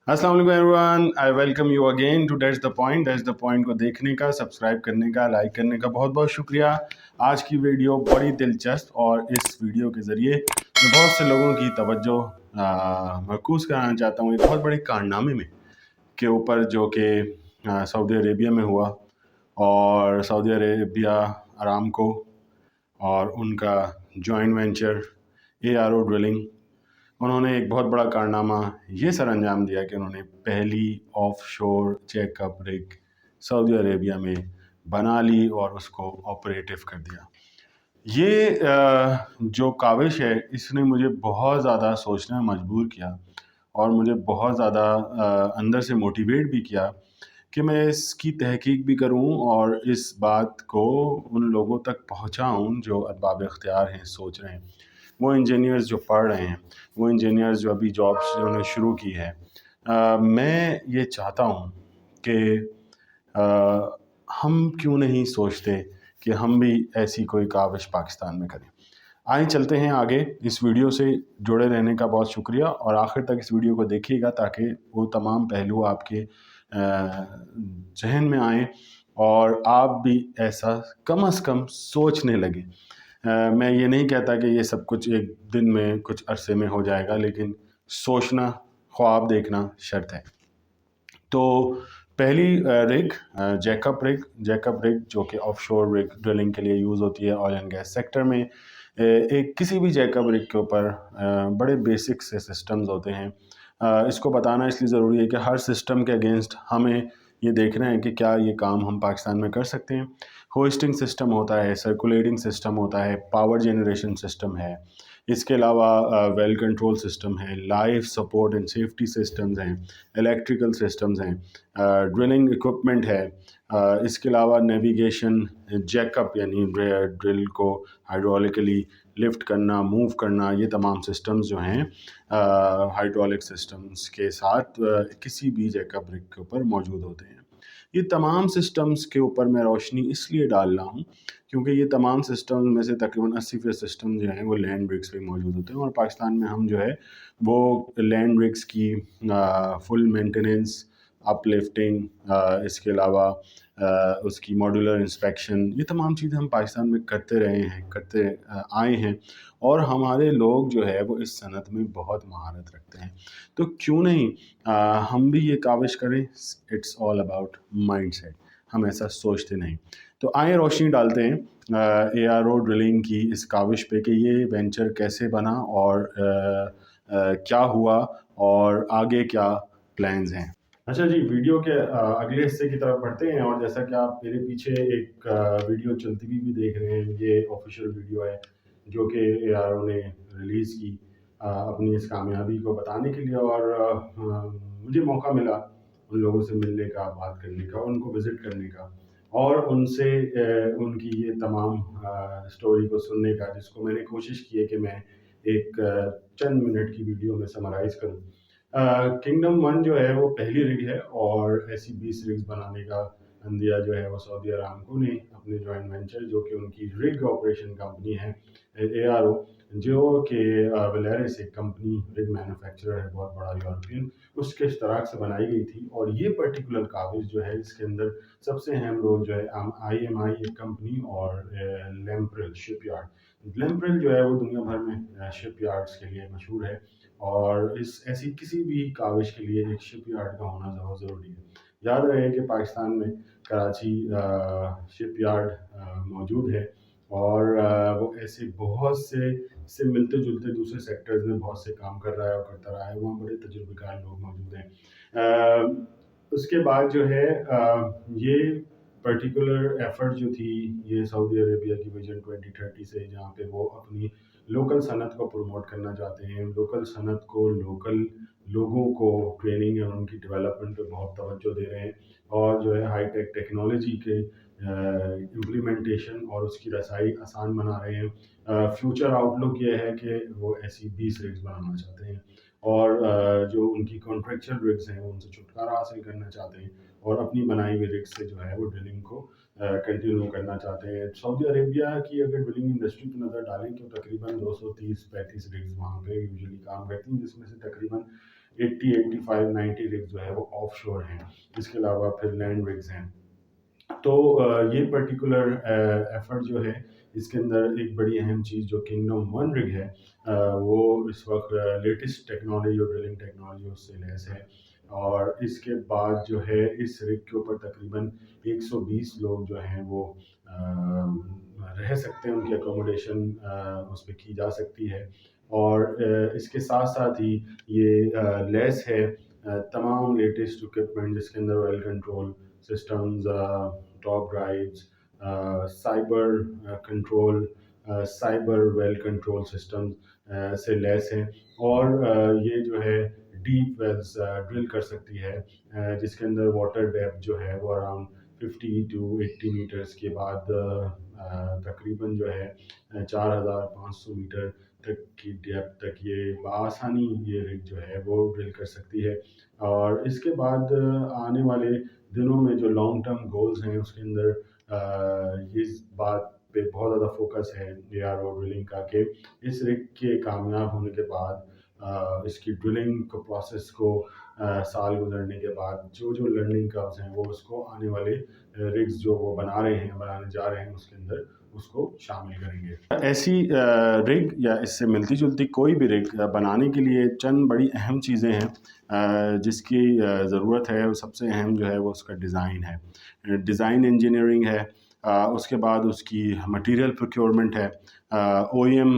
अस्सलाम वालेकुम everyone, I welcome you again to that's the point. That's the point को देखने का, सब्सक्राइब करने का, लाइक करने का बहुत बहुत शुक्रिया। आज की वीडियो बड़ी दिलचस्प और इस वीडियो के ज़रिए मैं बहुत से लोगों की तवज्जो मरकूज़ कराना चाहता हूँ एक बहुत बड़े कारनामे में के ऊपर जो कि सऊदी अरेबिया में हुआ। और सऊदी अरेबिया अरामको और उनका जॉइंट वेंचर ARO ड्रिलिंग, उन्होंने एक बहुत बड़ा कारनामा ये सर अंजाम दिया कि उन्होंने पहली offshore checkup rig Saudi Arabia में बना ली और उसको ऑपरेटिव कर दिया। ये जो काविश है इसने मुझे बहुत ज़्यादा सोचने में मजबूर किया और मुझे बहुत ज़्यादा अंदर से मोटिवेट भी किया कि मैं इसकी तहकीक भी करूं और इस बात को उन लोगों तक पहुंचाऊं जो अरबाब इख्तियार हैं, सोच रहे हैं, वो इंजीनियर्स जो पढ़ रहे हैं, वो इंजीनियर्स जो अभी जॉब्स उन्होंने शुरू की है। मैं ये चाहता हूँ कि हम क्यों नहीं सोचते कि हम भी ऐसी कोई काविश पाकिस्तान में करें। आइए चलते हैं आगे। इस वीडियो से जुड़े रहने का बहुत शुक्रिया और आखिर तक इस वीडियो को देखिएगा ताकि वो तमाम पहलू आपके जहन में आए और आप भी ऐसा कम से कम सोचने लगे। मैं ये नहीं कहता कि ये सब कुछ एक दिन में कुछ अरसे में हो जाएगा, लेकिन सोचना, ख्वाब देखना शर्त है। तो पहली रिग जैकअप रिग जो कि ऑफशोर रिग ड्रिलिंग के लिए यूज़ होती है ऑयल एंड गैस सेक्टर में। एक किसी भी जैकअप रिग के ऊपर बड़े बेसिक से सिस्टम्स होते हैं। इसको बताना इसलिए ज़रूरी है कि हर सिस्टम के अगेंस्ट हमें ये देखना है कि क्या ये काम हम पाकिस्तान में कर सकते हैं। होस्टिंग सिस्टम होता है, सर्कुलेटिंग सिस्टम होता है, पावर जनरेशन सिस्टम है, इसके अलावा वेल कंट्रोल सिस्टम है, life support and safety systems हैं, इलेक्ट्रिकल सिस्टम्स हैं, ड्रिलिंग इक्विपमेंट है, इसके अलावा नेविगेशन, जैकअप यानी ड्रिल को हाइड्रोलिकली लिफ्ट करना, मूव करना, ये तमाम सिस्टम्स जो हैं हाइड्रोलिक सिस्टम्स के साथ किसी भी जैकअप रिग के ऊपर मौजूद होते हैं। ये तमाम सिस्टम्स के ऊपर मैं रोशनी इसलिए डाल रहा हूँ क्योंकि ये तमाम सिस्टम में से तकरीबन 80% सिस्टम जो हैं वो लैंड रिग्स पे मौजूद होते हैं और पाकिस्तान में हम जो है वो लैंड रिग्स की फुल मेंटेनेंस, अपलिफ्टिंग, इसके अलावा उसकी मॉड्यूलर इंस्पेक्शन, ये तमाम चीज़ें हम पाकिस्तान में करते रहे हैं, करते आए हैं और हमारे लोग जो है वो इस सनत में बहुत महारत रखते हैं। तो क्यों नहीं हम भी ये काविश करें। It's all about mind set, हम ऐसा सोचते नहीं। तो आए रोशनी डालते हैं ARO ड्रिलिंग की इस काविश पे कि ये वेंचर कैसे बना और क्या हुआ और आगे क्या प्लान्स हैं। अच्छा जी, वीडियो के अगले हिस्से की तरफ बढ़ते हैं और जैसा कि आप मेरे पीछे एक वीडियो चलती हुई भी देख रहे हैं, ये ऑफिशियल वीडियो है जो कि ARO ने रिलीज़ की अपनी इस कामयाबी को बताने के लिए और मुझे मौका मिला उन लोगों से मिलने का, बात करने का, उनको विज़िट करने का और उनसे उनकी ये तमाम स्टोरी को सुनने का, जिसको मैंने कोशिश की है कि मैं एक चंद मिनट की वीडियो में समराइज़ करूँ। किंगडम 1 जो है वो पहली रिग है और ऐसी 20 रिग्स बनाने का अंदिया जो है वो सऊदी अरामको ने अपने जॉइंट वेंचर जो कि उनकी रिग ऑपरेशन कंपनी है ARO, जो कि वेलेरिस एक कंपनी रिग मैन्युफैक्चरर है बहुत बड़ा यूरोपियन, उसके इश्तराक से बनाई गई थी। और ये पर्टिकुलर काविश जो है इसके अंदर सबसे अहम रोल जो है IMI एक कंपनी और लैम्प्रिल शिपयार्ड। लैम्प्रिल जो है वो दुनिया भर में शिपयार्ड्स के लिए मशहूर है और इस ऐसी किसी भी काविश के लिए एक शिपयार्ड का होना बहुत ज़रूरी है। याद रहे कि पाकिस्तान में कराची शिपयार्ड मौजूद है और वो ऐसे बहुत से इससे मिलते जुलते दूसरे सेक्टर्स में बहुत से काम कर रहा है और करता रहा है, वहाँ बड़े तजुर्बेकार लोग मौजूद हैं। उसके बाद जो है ये पर्टिकुलर एफर्ट जो थी ये सऊदी अरेबिया की विजन 2030 से, जहाँ पे वो अपनी लोकल सनत को प्रमोट करना चाहते हैं, लोकल सनत को, लोकल लोगों को ट्रेनिंग और उनकी डेवलपमेंट पे बहुत तवज्जो दे रहे हैं और जो है हाई टेक टेक्नोलॉजी के इम्प्लीमेंटेशन और उसकी रसाई आसान बना रहे हैं। फ्यूचर आउटलुक ये है कि वो ऐसी 20 रिग्स बनाना चाहते हैं और जो उनकी कॉन्ट्रेक्चुअल रिग्स हैं उनसे छुटकारा हासिल करना चाहते हैं और अपनी बनाई हुई रिग्स से जो है वो ड्रिलिंग को कंटिन्यू करना चाहते हैं। सऊदी अरेबिया की अगर ड्रिलिंग इंडस्ट्री पर नज़र डालें तो तकरीबन 230-35 रिग्स वहाँ पे यूजुअली काम करती हैं, जिसमें से तकरीबन 80 85 90 रिग्स जो है वो ऑफ शोर हैं। इसके अलावा फिर लैंड रिग्स हैं। तो ये पर्टिकुलर एफर्ट जो है इसके अंदर एक बड़ी अहम चीज़ जो किंगडम वन रिग है वो इस वक्त लेटेस्ट टेक्नोलॉजी और ड्रिलिंग टेक्नोलॉजी उससे लैस है। और इसके बाद जो है इस रिग के ऊपर तकरीबन 120 लोग जो हैं वो रह सकते हैं, उनकी अकोमोडेशन उस पर की जा सकती है। और इसके साथ साथ ही ये लैस है तमाम लेटेस्ट इक्विपमेंट जिसके अंदर oil control systems, top drives, cyber control, cyber well control systems से लैस हैं। और ये जो है डीप वेल्स ड्रिल कर सकती है जिसके अंदर वाटर डेप्थ जो है वो अराउंड 50 to 80 मीटर्स के बाद तकरीबन जो है 4500 मीटर तक की डेप्थ तक ये बआसानी ये रिग जो है वो ड्रिल कर सकती है। और इसके बाद आने वाले दिनों में जो लॉन्ग टर्म गोल्स हैं उसके अंदर इस बात पे बहुत ज़्यादा फोकस है ARO ड्रिलिंग का कि इस रिग के कामयाब होने के बाद इसकी ड्रिलिंग को प्रोसेस को साल गुजरने के बाद जो जो लर्निंग कर्व्स हैं वो उसको आने वाले रिग्स जो वो बनाने जा रहे हैं उसके अंदर उसको शामिल करेंगे। ऐसी रिग या इससे मिलती जुलती कोई भी रिग बनाने के लिए चंद बड़ी अहम चीज़ें हैं जिसकी ज़रूरत है। सबसे अहम जो है वो उसका डिज़ाइन है, डिज़ाइन इंजीनियरिंग है। उसके बाद उसकी मटेरियल प्रोक्योरमेंट है, OEM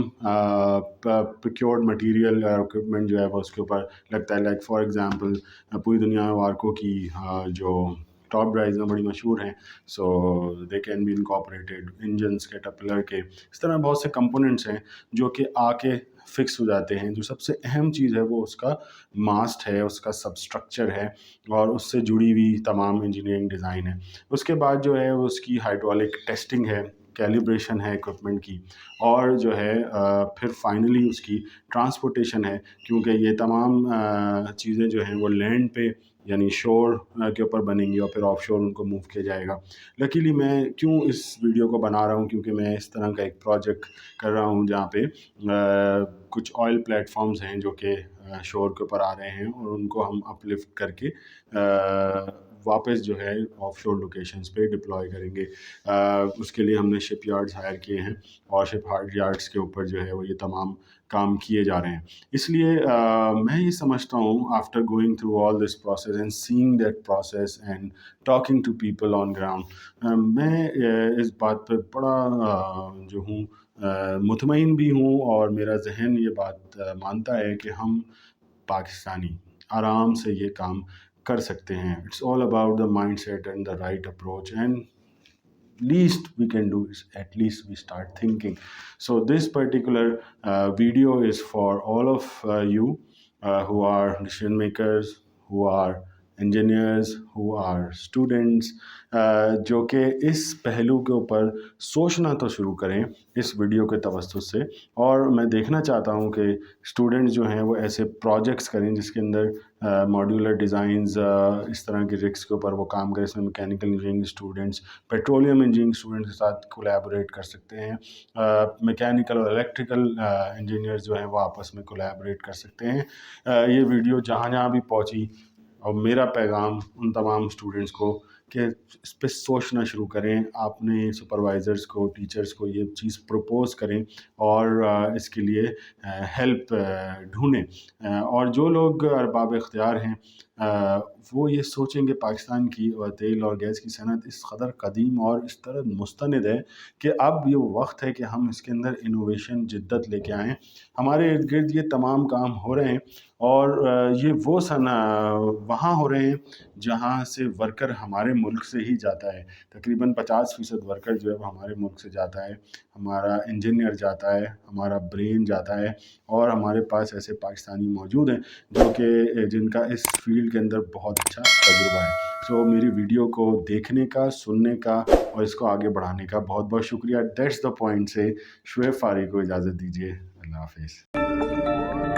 प्रोक्योर्ड मटेरियल इक्विपमेंट जो है वो उसके ऊपर लगता है। लाइक फॉर एग्जांपल पूरी दुनिया में वार्को की जो टॉप ड्राइव्स में बड़ी मशहूर हैं, so they can be incorporated engines के कैटरपिलर के, इस तरह बहुत से कंपोनेंट्स हैं जो कि आके फिक्स हो जाते हैं। जो सबसे अहम चीज़ है वो उसका मास्ट है, उसका सबस्ट्रक्चर है और उससे जुड़ी हुई तमाम इंजीनियरिंग डिज़ाइन है। उसके बाद जो है वो उसकी हाइड्रोलिक टेस्टिंग है, कैलिब्रेशन है इक्विपमेंट की, और जो है फिर फाइनली उसकी ट्रांसपोर्टेशन है, क्योंकि ये तमाम चीज़ें जो हैं वो लैंड पे यानी शोर के ऊपर बनेंगी और फिर ऑफ शोर उनको मूव किया जाएगा। लकीली मैं क्यों इस वीडियो को बना रहा हूँ, क्योंकि मैं इस तरह का एक प्रोजेक्ट कर रहा हूँ जहाँ पे कुछ ऑयल प्लेटफॉर्म्स हैं जो कि शोर के ऊपर आ रहे हैं और उनको हम अपलिफ्ट करके वापस जो है ऑफशोर लोकेशंस पे डिप्लॉय करेंगे। उसके लिए हमने शिप यार्ड्स हायर किए हैं और शिप यार्ड्स के ऊपर जो है वो ये तमाम काम किए जा रहे हैं। इसलिए मैं ये समझता हूँ after going through all this process and seeing that process and talking to people on ground, मैं इस बात पर बड़ा जो हूँ मुतमईन भी हूँ और मेरा जहन ये बात मानता है कि हम पाकिस्तानी आराम से ये काम कर सकते हैं। It's all about the mind set and the right approach, and least we can do is at least we start thinking. So this particular video is for all of you who are decision makers, who are engineers, who are students, जो कि इस पहलू के ऊपर सोचना तो शुरू करें इस वीडियो के तवज्जुह से। और मैं देखना चाहता हूँ कि स्टूडेंट्स जो हैं वो ऐसे प्रोजेक्ट्स करें जिसके अंदर मॉड्यूलर डिज़ाइंस इस तरह के रिग्स के ऊपर वो काम करें। इसमें mechanical engineering students petroleum engineering students के साथ कोलैबोरेट कर सकते हैं, मैकेनिकल और इलेक्ट्रिकल इंजीनियर्स जो हैं वो आपस में कोलैबोरेट कर सकते हैं। ये वीडियो जहाँ भी पहुँची और मेरा पैगाम उन तमाम स्टूडेंट्स को कि इस पर सोचना शुरू करें, अपने सुपरवाइज़र्स को, टीचर्स को ये चीज़ प्रपोज़ करें और इसके लिए हेल्प ढूंढें। और जो लोग अरबाब इख्तियार हैं वो ये सोचें कि पाकिस्तान की तेल और गैस की सनत इस कदर कदीम और इस तरह मुस्तनद है कि अब ये वक्त है कि हम इसके अंदर इनोवेशन जिद्दत लेके आएँ। हमारे इर्द गिर्द ये तमाम काम हो रहे हैं और ये वो वहाँ हो रहे हैं जहाँ से वर्कर हमारे मुल्क से ही जाता है। तकरीबन 50% वर्कर जो है वो हमारे मुल्क से जाता है, हमारा इंजीनियर जाता है, हमारा ब्रेन जाता है, और हमारे पास ऐसे पाकिस्तानी मौजूद हैं जो कि जिनका इस फील्ड के अंदर बहुत अच्छा तजुर्बा है। सो मेरी वीडियो को देखने का, सुनने का और इसको आगे बढ़ाने का बहुत बहुत शुक्रिया। दैट्स द पॉइंट से शुएब फारी को इजाज़त दीजिए। अल्लाह हाफिज़।